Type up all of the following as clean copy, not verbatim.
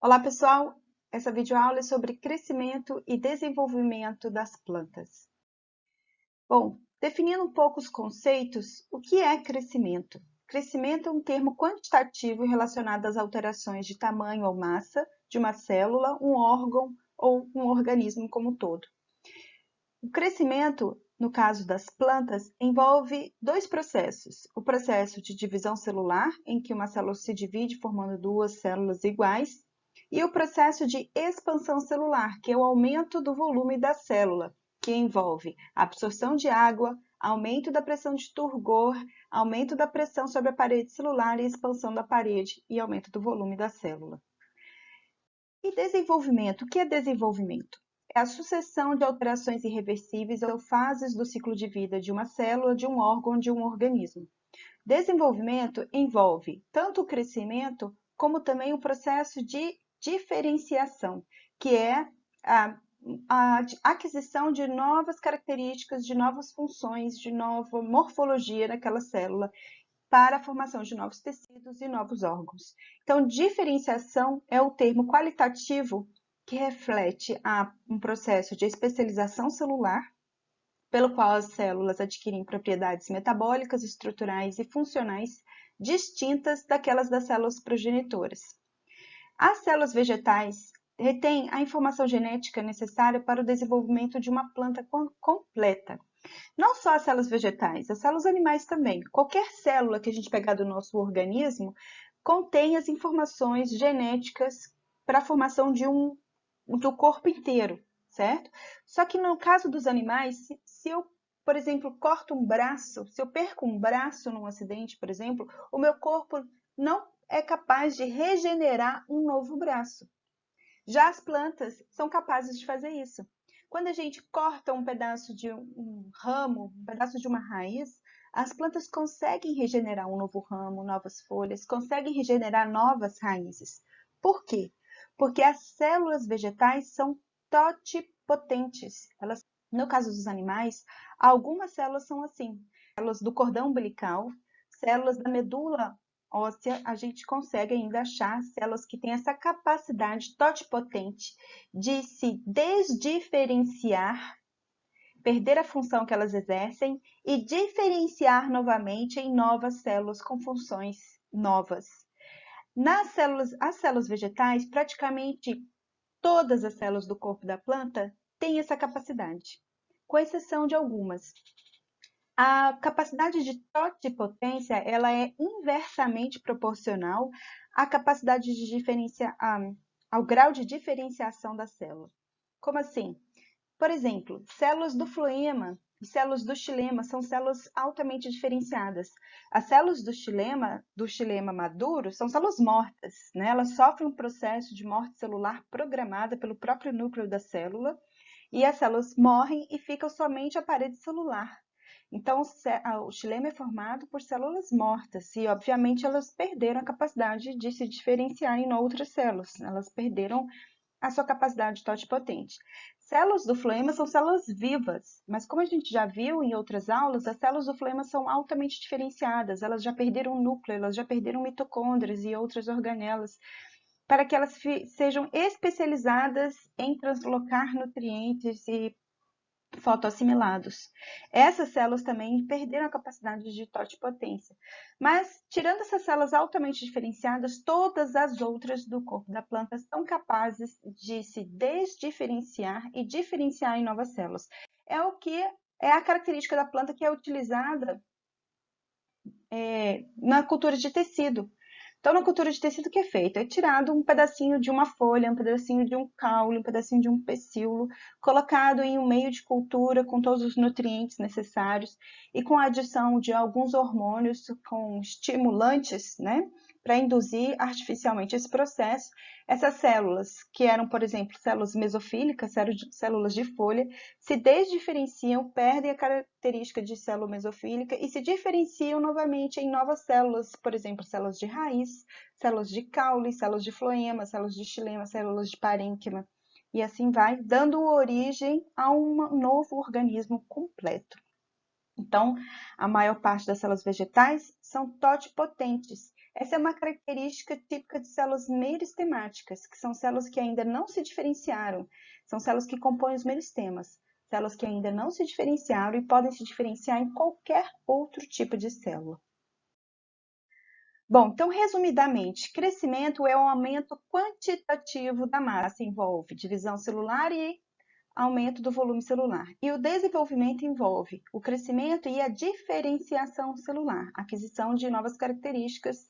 Olá, pessoal! Essa videoaula é sobre crescimento e desenvolvimento das plantas. Bom, definindo um pouco os conceitos, o que é crescimento? Crescimento é um termo quantitativo relacionado às alterações de tamanho ou massa de uma célula, um órgão ou um organismo como um todo. O crescimento, no caso das plantas, envolve dois processos. O processo de divisão celular, em que uma célula se divide formando duas células iguais, e o processo de expansão celular, que é o aumento do volume da célula, que envolve absorção de água, aumento da pressão de turgor, aumento da pressão sobre a parede celular e expansão da parede e aumento do volume da célula. E desenvolvimento? O que é desenvolvimento? É a sucessão de alterações irreversíveis ou fases do ciclo de vida de uma célula, de um órgão, de um organismo. Desenvolvimento envolve tanto o crescimento, como também o processo de diferenciação, que é a aquisição de novas características, de novas funções, de nova morfologia daquela célula, para a formação de novos tecidos e novos órgãos. Então, diferenciação é o termo qualitativo que reflete um processo de especialização celular, pelo qual as células adquirem propriedades metabólicas, estruturais e funcionais distintas daquelas das células progenitoras. As células vegetais retêm a informação genética necessária para o desenvolvimento de uma planta completa. Não só as células vegetais, as células animais também. Qualquer célula que a gente pegar do nosso organismo contém as informações genéticas para a formação do corpo inteiro, certo? Só que no caso dos animais, se eu, por exemplo, corto um braço, se eu perco um braço num acidente, por exemplo, o meu corpo não é capaz de regenerar um novo braço. Já as plantas são capazes de fazer isso. Quando a gente corta um pedaço de um ramo, um pedaço de uma raiz, as plantas conseguem regenerar um novo ramo, novas folhas, conseguem regenerar novas raízes. Por quê? Porque as células vegetais são totipotentes. No caso dos animais, algumas células são assim: células do cordão umbilical, células da medula óssea, a gente consegue ainda achar células que têm essa capacidade totipotente de se desdiferenciar, perder a função que elas exercem e diferenciar novamente em novas células com funções novas. As células vegetais, praticamente todas as células do corpo da planta têm essa capacidade, com exceção de algumas. A capacidade de totipotência, ela é inversamente proporcional à capacidade de ao grau de diferenciação da célula. Como assim? Por exemplo, células do floema e células do xilema são células altamente diferenciadas. As células do xilema maduro, são células mortas, né? Elas sofrem um processo de morte celular programada pelo próprio núcleo da célula, e as células morrem e ficam somente a parede celular. Então, o xilema é formado por células mortas e, obviamente, elas perderam a capacidade de se diferenciar em outras células. Elas perderam a sua capacidade totipotente. Células do floema são células vivas, mas como a gente já viu em outras aulas, as células do floema são altamente diferenciadas. Elas já perderam núcleo, elas já perderam mitocôndrias e outras organelas, para que elas sejam especializadas em translocar nutrientes e fotoassimilados. Essas células também perderam a capacidade de totipotência. Mas, tirando essas células altamente diferenciadas, todas as outras do corpo da planta são capazes de se desdiferenciar e diferenciar em novas células. É o que é a característica da planta que é utilizada na cultura de tecido. Então, na cultura de tecido, o que é feito? É tirado um pedacinho de uma folha, um pedacinho de um caule, um pedacinho de um pecíolo, colocado em um meio de cultura com todos os nutrientes necessários e com a adição de alguns hormônios com estimulantes, né, para induzir artificialmente esse processo. Essas células, que eram, por exemplo, células mesofílicas, células de folha, se desdiferenciam, perdem a característica de célula mesofílica e se diferenciam novamente em novas células, por exemplo, células de raiz, células de caule, células de floema, células de xilema, células de parênquima, e assim vai, dando origem a um novo organismo completo. Então, a maior parte das células vegetais são totipotentes, Essa é uma característica típica de células meristemáticas, que são células que ainda não se diferenciaram, são células que compõem os meristemas, células que ainda não se diferenciaram e podem se diferenciar em qualquer outro tipo de célula. Bom, então, resumidamente, crescimento é um aumento quantitativo da massa, envolve divisão celular e aumento do volume celular. E o desenvolvimento envolve o crescimento e a diferenciação celular, aquisição de novas características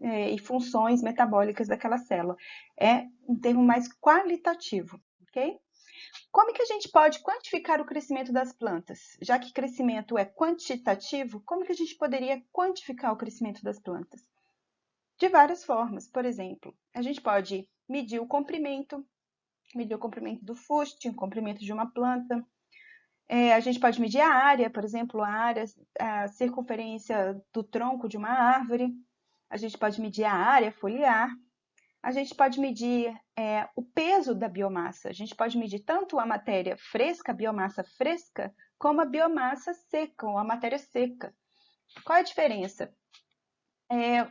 e funções metabólicas daquela célula. É um termo mais qualitativo, ok? Como que a gente pode quantificar o crescimento das plantas? Já que crescimento é quantitativo, como que a gente poderia quantificar o crescimento das plantas? De várias formas. Por exemplo, a gente pode medir o comprimento do fuste, o comprimento de uma planta. A gente pode medir a área, por exemplo, a circunferência do tronco de uma árvore. A gente pode medir a área foliar. A gente pode medir o peso da biomassa. A gente pode medir tanto a matéria fresca, a biomassa fresca, como a biomassa seca, ou a matéria seca. Qual é a diferença?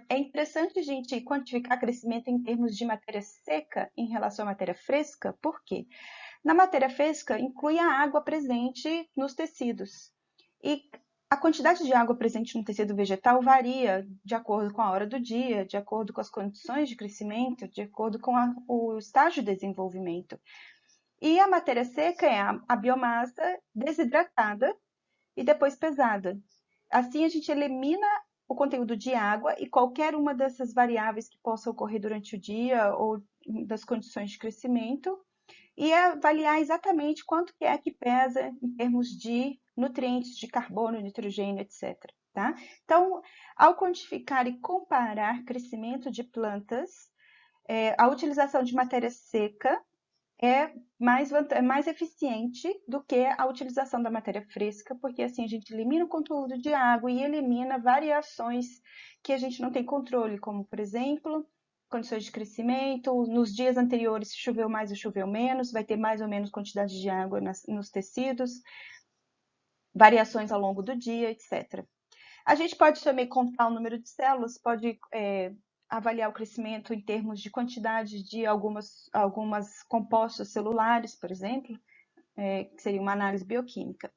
É interessante a gente quantificar crescimento em termos de matéria seca em relação à matéria fresca, por quê? Na matéria fresca, inclui a água presente nos tecidos. E a quantidade de água presente no tecido vegetal varia de acordo com a hora do dia, de acordo com as condições de crescimento, de acordo com o estágio de desenvolvimento. E a matéria seca é a biomassa desidratada e depois pesada. Assim, a gente elimina o conteúdo de água e qualquer uma dessas variáveis que possa ocorrer durante o dia ou das condições de crescimento e avaliar exatamente quanto que é que pesa em termos de nutrientes, de carbono, nitrogênio, etc. Tá? Então, ao quantificar e comparar crescimento de plantas, a utilização de matéria seca é mais eficiente do que a utilização da matéria fresca, porque assim a gente elimina o conteúdo de água e elimina variações que a gente não tem controle, como, por exemplo, condições de crescimento, nos dias anteriores se choveu mais ou choveu menos, vai ter mais ou menos quantidade de água nos tecidos, variações ao longo do dia, etc. A gente pode também contar o número de células, pode avaliar o crescimento em termos de quantidade de algumas compostos celulares, por exemplo, que seria uma análise bioquímica.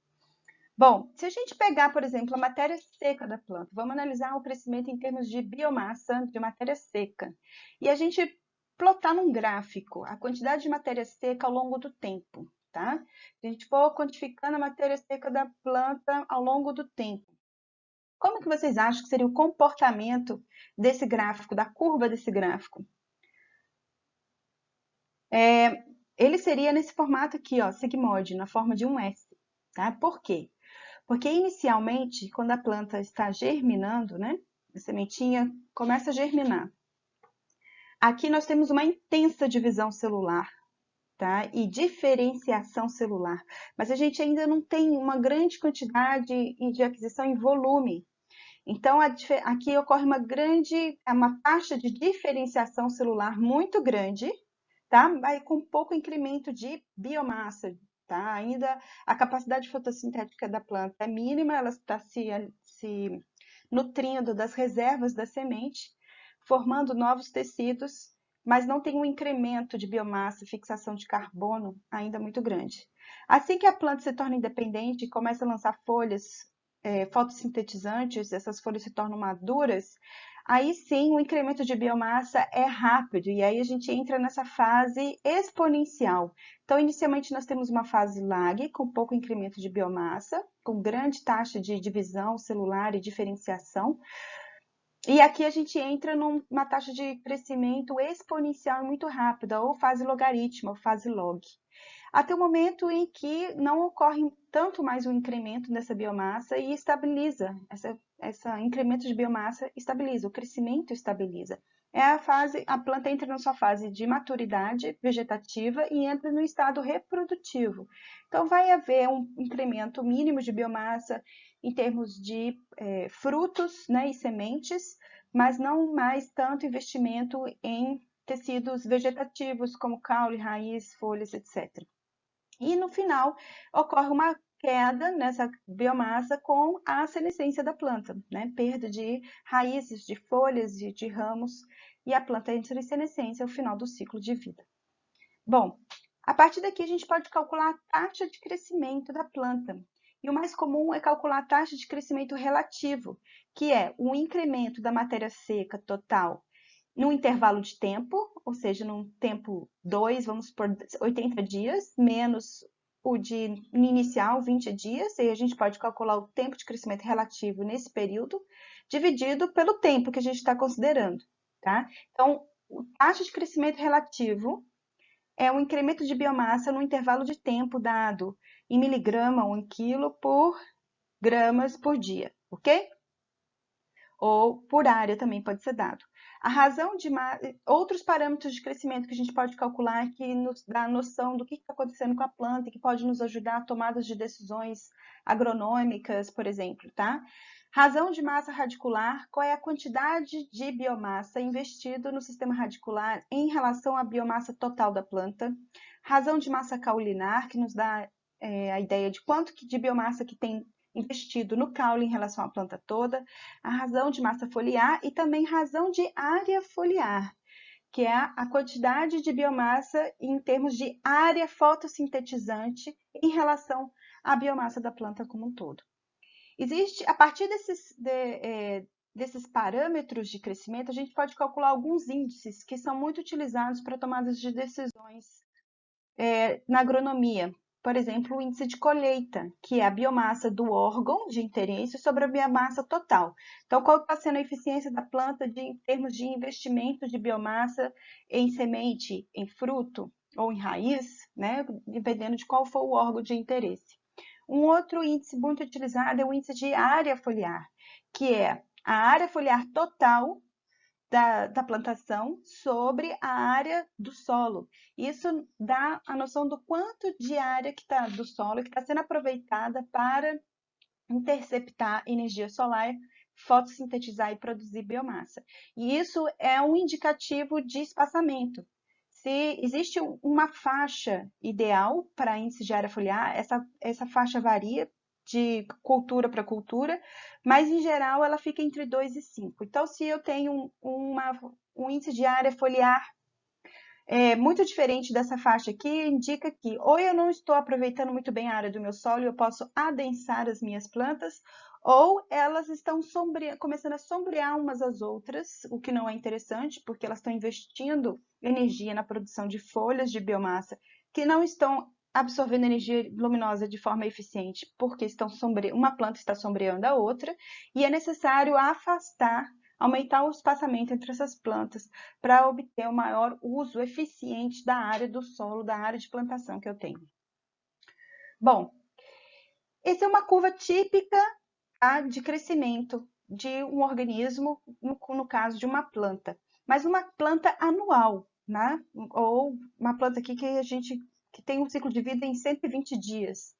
Bom, se a gente pegar, por exemplo, a matéria seca da planta, vamos analisar o crescimento em termos de biomassa de matéria seca. E a gente plotar num gráfico a quantidade de matéria seca ao longo do tempo, tá? Se a gente for quantificando a matéria seca da planta ao longo do tempo, como que vocês acham que seria o comportamento desse gráfico, da curva desse gráfico? Ele seria nesse formato aqui, ó, sigmoide, na forma de um S, tá? Por quê? Porque inicialmente, quando a planta está germinando, né? A sementinha começa a germinar. Aqui nós temos uma intensa divisão celular, tá? E diferenciação celular. Mas a gente ainda não tem uma grande quantidade de aquisição em volume. Então, aqui ocorre uma taxa de diferenciação celular muito grande, tá? Aí com pouco incremento de biomassa, tá? Ainda a capacidade fotossintética da planta é mínima, ela está se nutrindo das reservas da semente, formando novos tecidos, mas não tem um incremento de biomassa, fixação de carbono ainda muito grande. Assim que a planta se torna independente e começa a lançar folhas fotossintetizantes, essas folhas se tornam maduras, aí sim o incremento de biomassa é rápido e aí a gente entra nessa fase exponencial. Então, inicialmente nós temos uma fase lag, com pouco incremento de biomassa, com grande taxa de divisão celular e diferenciação. E aqui a gente entra numa taxa de crescimento exponencial muito rápida, ou fase logarítmica, ou fase log. Até o momento em que não ocorre tanto mais um incremento nessa biomassa e estabiliza, esse incremento de biomassa estabiliza, o crescimento estabiliza. A planta entra na sua fase de maturidade vegetativa e entra no estado reprodutivo. Então, vai haver um incremento mínimo de biomassa em termos de frutos, né, e sementes, mas não mais tanto investimento em tecidos vegetativos, como caule, raiz, folhas, etc. E no final ocorre uma queda nessa biomassa com a senescência da planta, né? Perda de raízes, de folhas, de ramos, e a planta entra em senescência ao final do ciclo de vida. Bom, a partir daqui a gente pode calcular a taxa de crescimento da planta. E o mais comum é calcular a taxa de crescimento relativo, que é o incremento da matéria seca total num intervalo de tempo, ou seja, num tempo 2, vamos por 80 dias, menos o de inicial, 20 dias, e a gente pode calcular o tempo de crescimento relativo nesse período, dividido pelo tempo que a gente está considerando, tá? Então, a taxa de crescimento relativo é um incremento de biomassa no intervalo de tempo dado em miligrama ou em quilo por gramas por dia, ok? Ou por área também pode ser dado. A razão de outros parâmetros de crescimento que a gente pode calcular que nos dá noção do que está acontecendo com a planta e que pode nos ajudar a tomadas de decisões agronômicas, por exemplo, tá? Razão de massa radicular, qual é a quantidade de biomassa investido no sistema radicular em relação à biomassa total da planta. Razão de massa caulinar, que nos dá a ideia de quanto de biomassa que tem investido no caule em relação à planta toda, a razão de massa foliar e também razão de área foliar, que é a quantidade de biomassa em termos de área fotossintetizante em relação à biomassa da planta como um todo. Existe, a partir desses parâmetros de crescimento, a gente pode calcular alguns índices que são muito utilizados para tomadas de decisões na agronomia. Por exemplo, o índice de colheita, que é a biomassa do órgão de interesse sobre a biomassa total. Então, qual está sendo a eficiência da planta em termos de investimento de biomassa em semente, em fruto ou em raiz, né? Dependendo de qual for o órgão de interesse. Um outro índice muito utilizado é o índice de área foliar, que é a área foliar total da plantação sobre a área do solo. Isso dá a noção do quanto de área que está do solo que está sendo aproveitada para interceptar energia solar, fotossintetizar e produzir biomassa. E isso é um indicativo de espaçamento. Se existe uma faixa ideal para índice de área foliar, essa faixa varia de cultura para cultura, mas em geral ela fica entre 2 e 5. Então, se eu tenho um índice de área foliar muito diferente dessa faixa aqui, indica que ou eu não estou aproveitando muito bem a área do meu solo e eu posso adensar as minhas plantas, ou elas estão começando a sombrear umas às outras, o que não é interessante, porque elas estão investindo energia na produção de folhas de biomassa que não estão absorvendo energia luminosa de forma eficiente, porque uma planta está sombreando a outra, e é necessário aumentar o espaçamento entre essas plantas para obter o maior uso eficiente da área do solo, da área de plantação que eu tenho. Bom, essa é uma curva típica de crescimento de um organismo, no caso de uma planta, mas uma planta anual, né? Ou uma planta aqui que tem um ciclo de vida em 120 dias.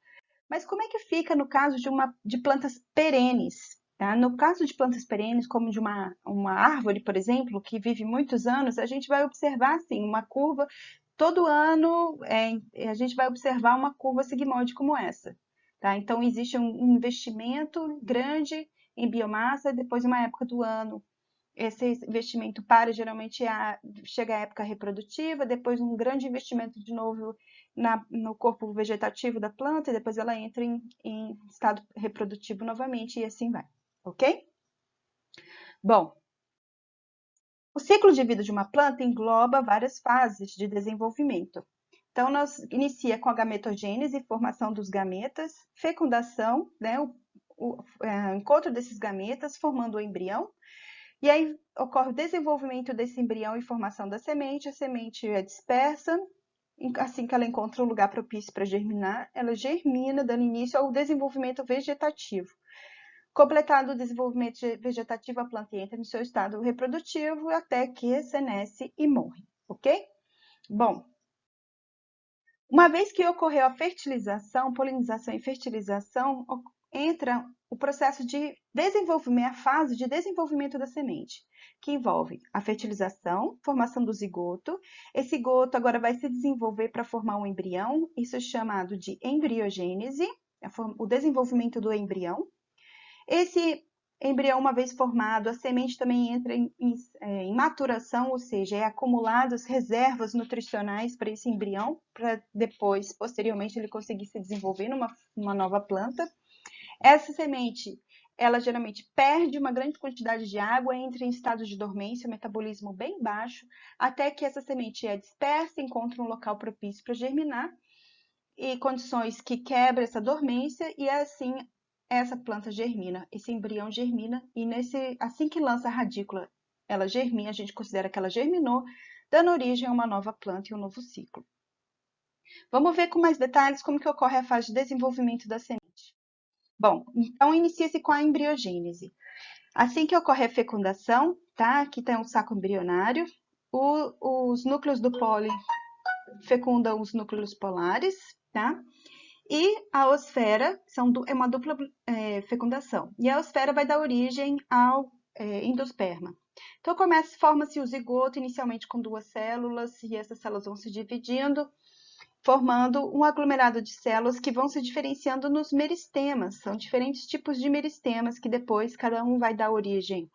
Mas como é que fica no caso de plantas perenes? Tá? No caso de plantas perenes, como de uma árvore, por exemplo, que vive muitos anos, a gente vai observar assim, uma curva, todo ano a gente vai observar uma curva sigmoide como essa. Tá? Então, existe um investimento grande em biomassa, e depois, uma época do ano, esse investimento geralmente chega à época reprodutiva, depois um grande investimento de novo no corpo vegetativo da planta, e depois ela entra em estado reprodutivo novamente, e assim vai, ok? Bom, o ciclo de vida de uma planta engloba várias fases de desenvolvimento. Então, nós inicia com a gametogênese, formação dos gametas, fecundação, né, o encontro desses gametas formando o embrião, e aí ocorre o desenvolvimento desse embrião e formação da semente. A semente é dispersa, assim que ela encontra um lugar propício para germinar, ela germina, dando início ao desenvolvimento vegetativo. Completado o desenvolvimento vegetativo, a planta entra no seu estado reprodutivo até que senesce e morre, ok? Bom, uma vez que ocorreu a fertilização, polinização e fertilização, entra o processo de desenvolvimento, a fase de desenvolvimento da semente, que envolve a fertilização, formação do zigoto. Esse zigoto agora vai se desenvolver para formar um embrião, isso é chamado de embriogênese, o desenvolvimento do embrião. Esse embrião, uma vez formado, a semente também entra em maturação, ou seja, é acumuladas reservas nutricionais para esse embrião, para depois, posteriormente, ele conseguir se desenvolver numa nova planta. Essa semente, ela geralmente perde uma grande quantidade de água, entra em estado de dormência, metabolismo bem baixo, até que essa semente é dispersa, encontra um local propício para germinar, e condições que quebram essa dormência, e assim essa planta germina, esse embrião germina, e assim que lança a radícula, ela germina, a gente considera que ela germinou, dando origem a uma nova planta e um novo ciclo. Vamos ver com mais detalhes como que ocorre a fase de desenvolvimento da semente. Bom, então inicia-se com a embriogênese. Assim que ocorre a fecundação, tá? Aqui tem um saco embrionário, os núcleos do pólen fecundam os núcleos polares, tá? E a osfera é uma dupla fecundação. E a osfera vai dar origem ao endosperma. Então, forma-se o zigoto inicialmente com 2 células, e essas células vão se dividindo, formando um aglomerado de células que vão se diferenciando nos meristemas. São diferentes tipos de meristemas que depois cada um vai dar origem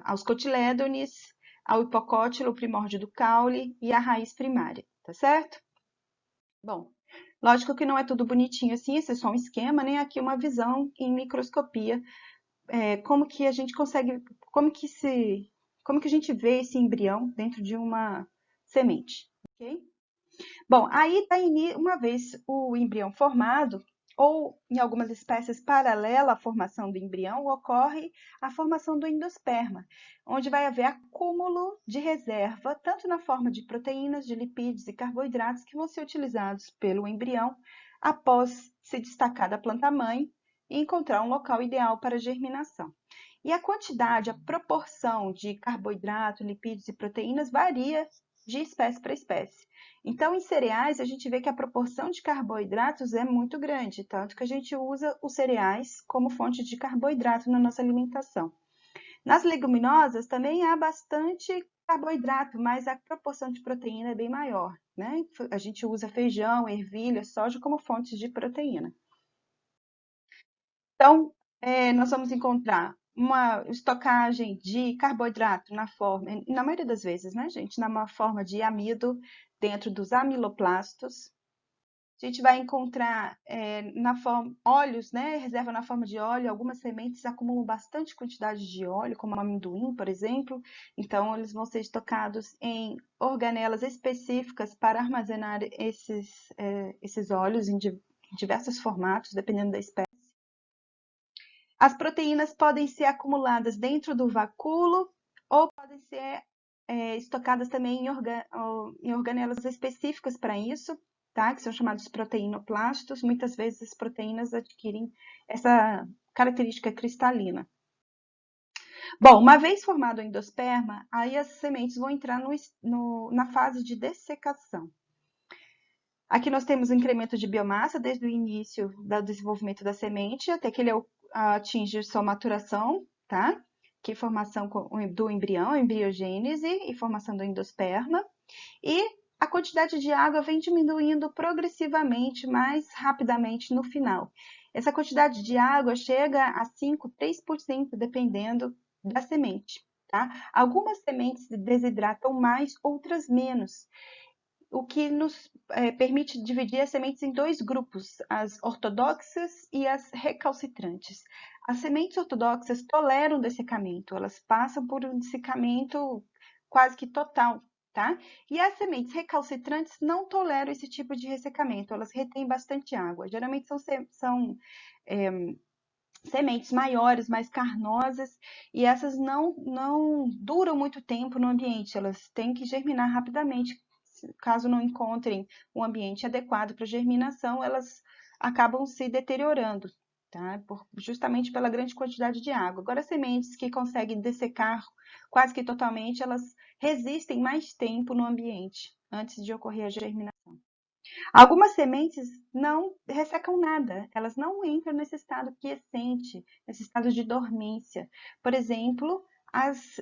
aos cotilédones, ao hipocótilo, o primórdio do caule e à raiz primária, tá certo? Bom, lógico que não é tudo bonitinho assim, esse é só um esquema, né? Aqui uma visão em microscopia, como que a gente consegue, como que a gente vê esse embrião dentro de uma semente, ok? Bom, aí uma vez o embrião formado, ou em algumas espécies paralela à formação do embrião, ocorre a formação do endosperma, onde vai haver acúmulo de reserva, tanto na forma de proteínas, de lipídios e carboidratos, que vão ser utilizados pelo embrião após se destacar da planta-mãe e encontrar um local ideal para germinação. E a quantidade, a proporção de carboidrato, lipídios e proteínas varia de espécie para espécie. Então, em cereais, a gente vê que a proporção de carboidratos é muito grande, tanto que a gente usa os cereais como fonte de carboidrato na nossa alimentação. Nas leguminosas também há bastante carboidrato, mas a proporção de proteína é bem maior, né? A gente usa feijão, ervilha, soja como fontes de proteína. Então, nós vamos encontrar uma estocagem de carboidrato na maioria das vezes, né, gente? Na forma de amido dentro dos amiloplastos. A gente vai encontrar óleos, né? Reserva na forma de óleo. Algumas sementes acumulam bastante quantidade de óleo, como o amendoim, por exemplo. Então, eles vão ser estocados em organelas específicas para armazenar esses óleos em diversos formatos, dependendo da espécie. As proteínas podem ser acumuladas dentro do vacúolo ou podem ser estocadas também em organelas específicas para isso, tá? Que são chamados proteinoplastos. Muitas vezes as proteínas adquirem essa característica cristalina. Bom, uma vez formado o endosperma, aí as sementes vão entrar na fase de dessecação. Aqui nós temos o incremento de biomassa desde o início do desenvolvimento da semente até que ele atinge sua maturação, tá? Que é formação do embrião, embriogênese e formação do endosperma. E a quantidade de água vem diminuindo progressivamente, mais rapidamente no final. Essa quantidade de água chega a 3%, dependendo da semente, tá? Algumas sementes desidratam mais, outras menos, o que nos permite dividir as sementes em 2 grupos, as ortodoxas e as recalcitrantes. As sementes ortodoxas toleram o dessecamento, elas passam por um dessecamento quase que total, tá? E as sementes recalcitrantes não toleram esse tipo de ressecamento, elas retêm bastante água. Geralmente são sementes maiores, mais carnosas, e essas não duram muito tempo no ambiente, elas têm que germinar rapidamente. Caso não encontrem um ambiente adequado para germinação, elas acabam se deteriorando, tá? Justamente pela grande quantidade de água. Agora, sementes que conseguem dessecar quase que totalmente, elas resistem mais tempo no ambiente antes de ocorrer a germinação. Algumas sementes não ressecam nada, elas não entram nesse estado quiescente, nesse estado de dormência. Por exemplo, as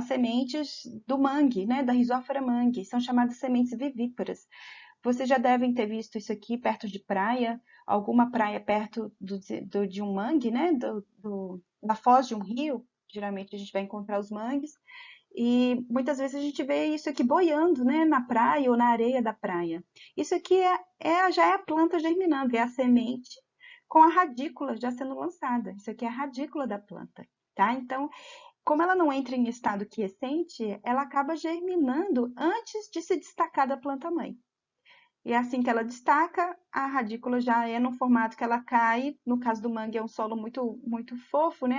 sementes do mangue, né, da Rhizophyra mangue, são chamadas sementes vivíparas. Vocês já devem ter visto isso aqui perto de praia, alguma praia perto de um mangue, né? Da foz de um rio. Geralmente a gente vai encontrar os mangues. E muitas vezes a gente vê isso aqui boiando, né? Na praia ou na areia da praia. Isso aqui já é a planta germinando, é a semente com a radícula já sendo lançada. Isso aqui é a radícula da planta, tá? Então, como ela não entra em estado quiescente, ela acaba germinando antes de se destacar da planta mãe. E assim que ela destaca, a radícula já é no formato que ela cai. No caso do mangue, é um solo muito fofo, né?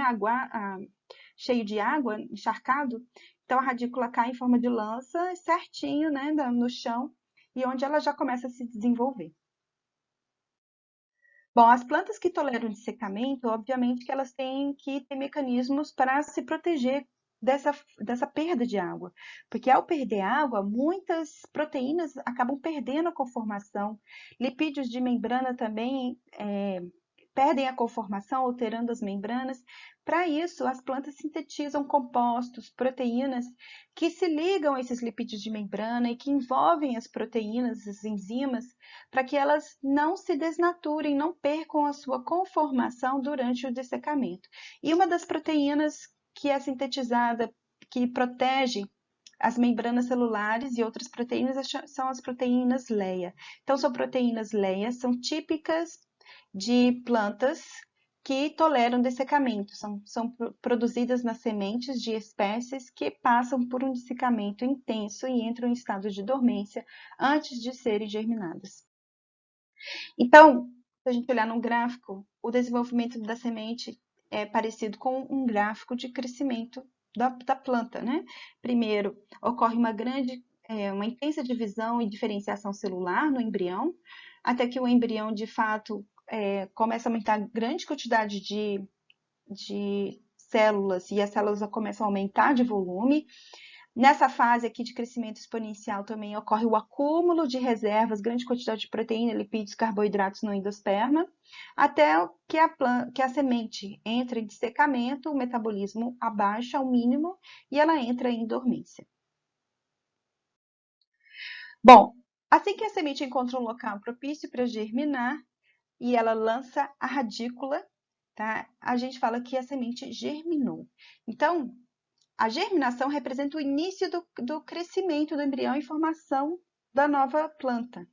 Cheio de água, encharcado. Então a radícula cai em forma de lança, certinho, né? No chão, e onde ela já começa a se desenvolver. Bom, as plantas que toleram dessecamento, obviamente que elas têm que ter mecanismos para se proteger dessa perda de água, porque ao perder água, muitas proteínas acabam perdendo a conformação, lipídios de membrana também perdem a conformação, alterando as membranas. Para isso, as plantas sintetizam compostos, proteínas que se ligam a esses lipídios de membrana e que envolvem as proteínas, as enzimas, para que elas não se desnaturem, não percam a sua conformação durante o dessecamento. E uma das proteínas que é sintetizada, que protege as membranas celulares e outras proteínas são as proteínas LEA. Então, são proteínas LEA, são típicas de plantas que toleram dessecamento. São produzidas nas sementes de espécies que passam por um dessecamento intenso e entram em estado de dormência antes de serem germinadas. Então, se a gente olhar no gráfico, o desenvolvimento da semente é parecido com um gráfico de crescimento da planta, né? Primeiro, ocorre uma intensa divisão e diferenciação celular no embrião, até que o embrião, de fato, começa a aumentar grande quantidade de células e as células começam a aumentar de volume. Nessa fase aqui de crescimento exponencial também ocorre o acúmulo de reservas, grande quantidade de proteína, lipídios, carboidratos no endosperma, até que a semente entra em dessecamento, o metabolismo abaixa ao mínimo e ela entra em dormência. Bom, assim que a semente encontra um local propício para germinar e ela lança a radícula, tá? A gente fala que a semente germinou. Então, a germinação representa o início do crescimento do embrião e formação da nova planta.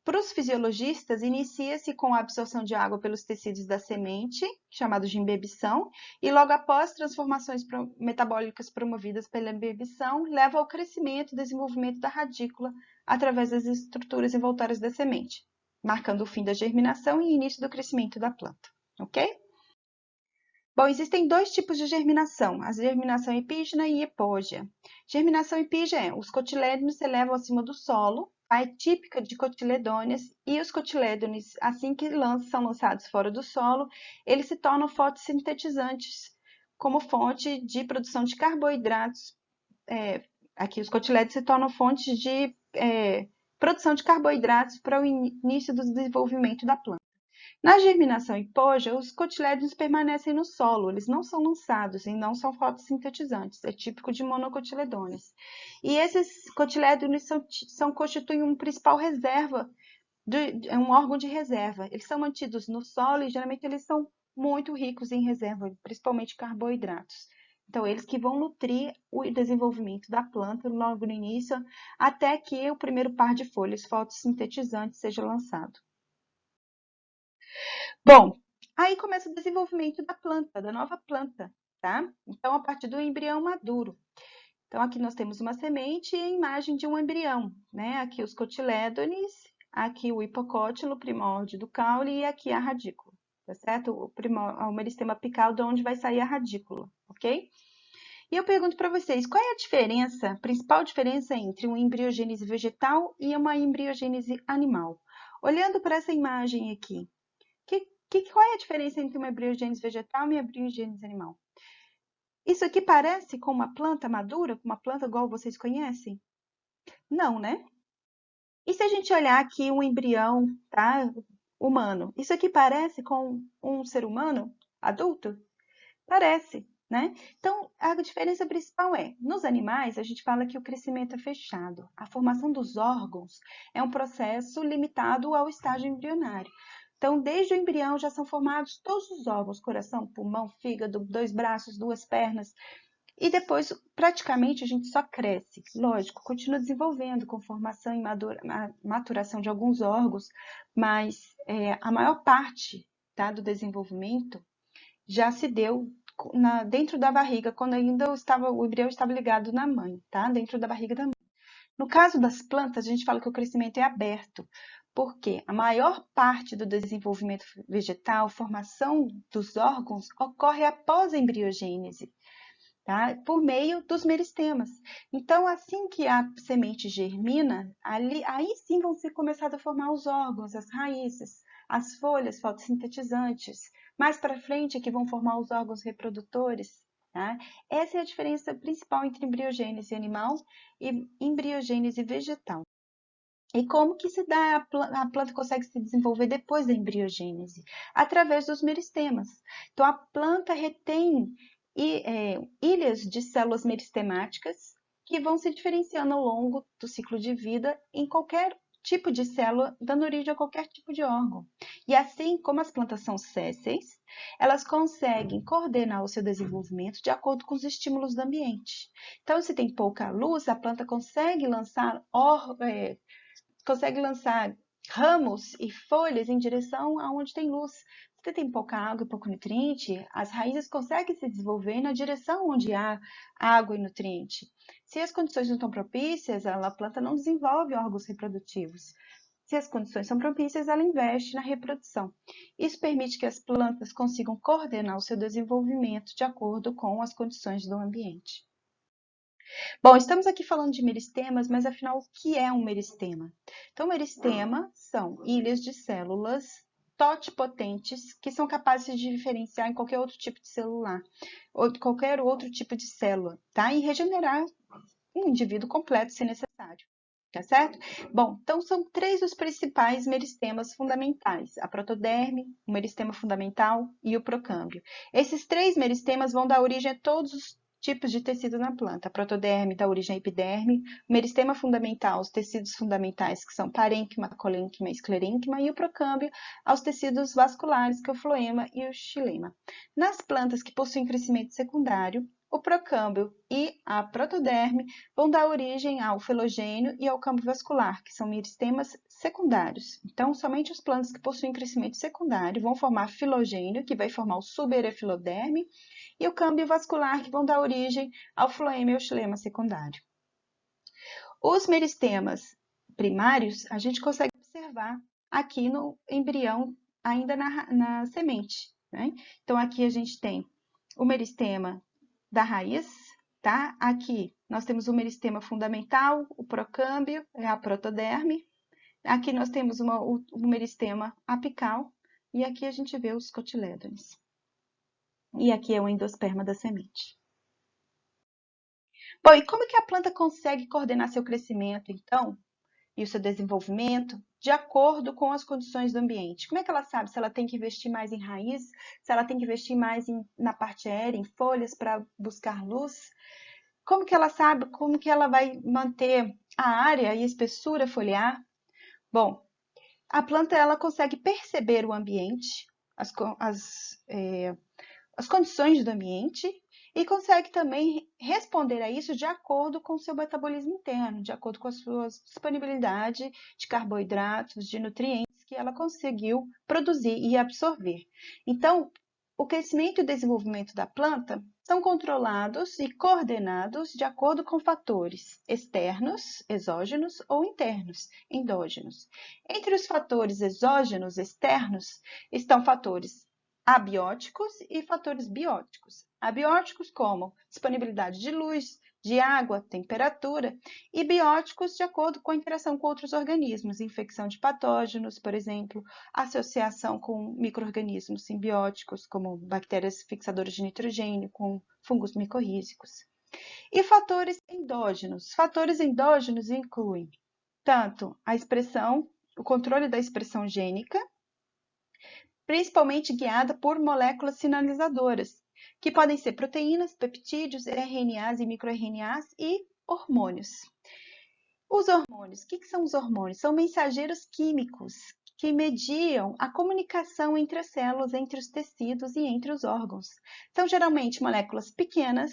Para os fisiologistas, inicia-se com a absorção de água pelos tecidos da semente, chamados de imbebição, e logo após, transformações metabólicas promovidas pela imbebição levam ao crescimento e desenvolvimento da radícula através das estruturas envoltórias da semente, marcando o fim da germinação e início do crescimento da planta, ok? Bom, existem dois tipos de germinação, a germinação epígena e hipógea. Germinação epígena os cotilédones se elevam acima do solo, é típica de cotiledôneas, e os cotilédones, assim que são lançados fora do solo, eles se tornam fotossintetizantes, como fonte de produção de carboidratos. Aqui os cotilédones se tornam fontes de produção de carboidratos para o início do desenvolvimento da planta. Na germinação hipógea, os cotilédones permanecem no solo, eles não são lançados e não são fotossintetizantes, é típico de monocotiledôneas. E esses cotilédones constituem uma principal reserva, um órgão de reserva. Eles são mantidos no solo e geralmente eles são muito ricos em reserva, principalmente carboidratos. Então, eles que vão nutrir o desenvolvimento da planta logo no início, até que o primeiro par de folhas fotossintetizantes seja lançado. Bom, aí começa o desenvolvimento da planta, da nova planta, tá? Então, a partir do embrião maduro. Então, aqui nós temos uma semente e a imagem de um embrião, né? Aqui os cotilédones, aqui o hipocótilo, primórdio do caule, e aqui a radícula, tá certo? O meristema apical, de onde vai sair a radícula, ok? E eu pergunto para vocês, qual é a diferença, a principal diferença entre uma embriogênese vegetal e uma embriogênese animal? Olhando para essa imagem aqui, qual é a diferença entre uma embriogênese vegetal e uma embriogênese animal? Isso aqui parece com uma planta madura, com uma planta igual vocês conhecem? Não, né? E se a gente olhar aqui um embrião, tá? Humano, isso aqui parece com um ser humano adulto? Parece, né? Então, a diferença principal é, nos animais, a gente fala que o crescimento é fechado. A formação dos órgãos é um processo limitado ao estágio embrionário. Então, desde o embrião já são formados todos os órgãos, coração, pulmão, fígado, 2 braços, 2 pernas, e depois, praticamente, a gente só cresce. Lógico, continua desenvolvendo com formação e maturação de alguns órgãos, mas a maior parte, tá, do desenvolvimento já se deu dentro da barriga, quando ainda o embrião estava ligado na mãe, tá? Dentro da barriga da mãe. No caso das plantas, a gente fala que o crescimento é aberto, porque a maior parte do desenvolvimento vegetal, formação dos órgãos, ocorre após a embriogênese, tá? Por meio dos meristemas. Então, assim que a semente germina, aí sim vão ser começados a formar os órgãos, as raízes, as folhas fotossintetizantes. Mais para frente é que vão formar os órgãos reprodutores. Tá? Essa é a diferença principal entre embriogênese animal e embriogênese vegetal. E como que se dá, a planta consegue se desenvolver depois da embriogênese? Através dos meristemas. Então, a planta retém ilhas de células meristemáticas que vão se diferenciando ao longo do ciclo de vida em qualquer tipo de célula, dando origem a qualquer tipo de órgão. E assim, como as plantas são sésseis, elas conseguem coordenar o seu desenvolvimento de acordo com os estímulos do ambiente. Então, se tem pouca luz, a planta consegue lançar ramos e folhas em direção aonde tem luz. Se tem pouca água e pouco nutriente, as raízes conseguem se desenvolver na direção onde há água e nutriente. Se as condições não estão propícias, a planta não desenvolve órgãos reprodutivos. Se as condições são propícias, ela investe na reprodução. Isso permite que as plantas consigam coordenar o seu desenvolvimento de acordo com as condições do ambiente. Bom, estamos aqui falando de meristemas, mas afinal, o que é um meristema? Então, meristema são ilhas de células totipotentes que são capazes de diferenciar em qualquer outro tipo de celular, ou qualquer outro tipo de célula, tá? E regenerar um indivíduo completo, se necessário. Tá certo? Bom, então são 3 os principais meristemas fundamentais: a protoderme, o meristema fundamental e o procâmbio. Esses 3 meristemas vão dar origem a todos os tipos de tecido na planta. A protoderme dá origem à epiderme, o meristema fundamental, os tecidos fundamentais, que são parênquima, colênquima e esclerênquima, e o procâmbio aos tecidos vasculares, que é o floema e o xilema. Nas plantas que possuem crescimento secundário, o procâmbio e a protoderme vão dar origem ao filogênio e ao campo vascular, que são meristemas secundários. Então, somente as plantas que possuem crescimento secundário vão formar filogênio, que vai formar o suberefiloderme, e o câmbio vascular, que vão dar origem ao floema e ao xilema secundário. Os meristemas primários, a gente consegue observar aqui no embrião, ainda na semente, né? Então, aqui a gente tem o meristema da raiz, tá? Aqui nós temos o meristema fundamental, o procâmbio, a protoderme. Aqui nós temos o meristema apical e aqui a gente vê os cotilédones. E aqui é o endosperma da semente. Bom, e como que a planta consegue coordenar seu crescimento, então, e o seu desenvolvimento de acordo com as condições do ambiente? Como é que ela sabe se ela tem que investir mais em raiz, se ela tem que investir mais na parte aérea, em folhas para buscar luz? Como que ela sabe como que ela vai manter a área e a espessura foliar? Bom, a planta ela consegue perceber o ambiente, as condições do ambiente e consegue também responder a isso de acordo com o seu metabolismo interno, de acordo com a sua disponibilidade de carboidratos, de nutrientes que ela conseguiu produzir e absorver. Então, o crescimento e o desenvolvimento da planta são controlados e coordenados de acordo com fatores externos, exógenos ou internos, endógenos. Entre os fatores exógenos externos estão fatores abióticos e fatores bióticos. Abióticos como disponibilidade de luz, de água, temperatura, e bióticos de acordo com a interação com outros organismos, infecção de patógenos, por exemplo, associação com micro-organismos simbióticos, como bactérias fixadoras de nitrogênio, com fungos micorrízicos. E fatores endógenos. Fatores endógenos incluem tanto a expressão, o controle da expressão gênica, principalmente guiada por moléculas sinalizadoras, que podem ser proteínas, peptídeos, RNAs e microRNAs e hormônios. Os hormônios, o que são os hormônios? São mensageiros químicos que mediam a comunicação entre as células, entre os tecidos e entre os órgãos. São geralmente moléculas pequenas,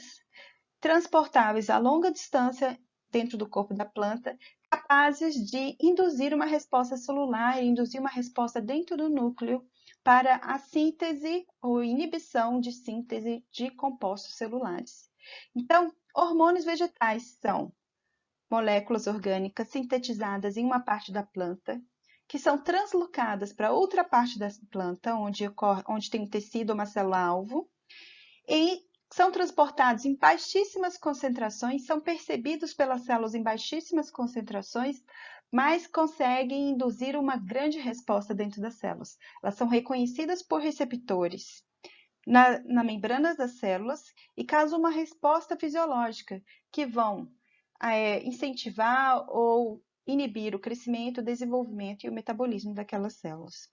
transportáveis a longa distância dentro do corpo da planta, capazes de induzir uma resposta celular, induzir uma resposta dentro do núcleo para a síntese ou inibição de síntese de compostos celulares. Então, hormônios vegetais são moléculas orgânicas sintetizadas em uma parte da planta, que são translocadas para outra parte da planta, onde tem um tecido ou uma célula-alvo, e são transportados em baixíssimas concentrações, são percebidos pelas células em baixíssimas concentrações, mas conseguem induzir uma grande resposta dentro das células. Elas são reconhecidas por receptores na membrana das células e causam uma resposta fisiológica, que vão incentivar ou inibir o crescimento, o desenvolvimento e o metabolismo daquelas células.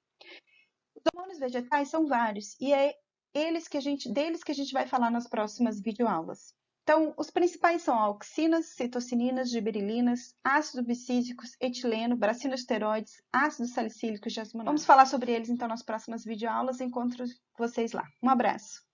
Os hormônios vegetais são vários e é deles que a gente vai falar nas próximas videoaulas. Então, os principais são auxinas, citocininas, gibberelinas, ácidos bicídicos, etileno, brasinosteroides, ácido salicílico e jasmonado. Vamos falar sobre eles então nas próximas videoaulas. Encontro vocês lá. Um abraço!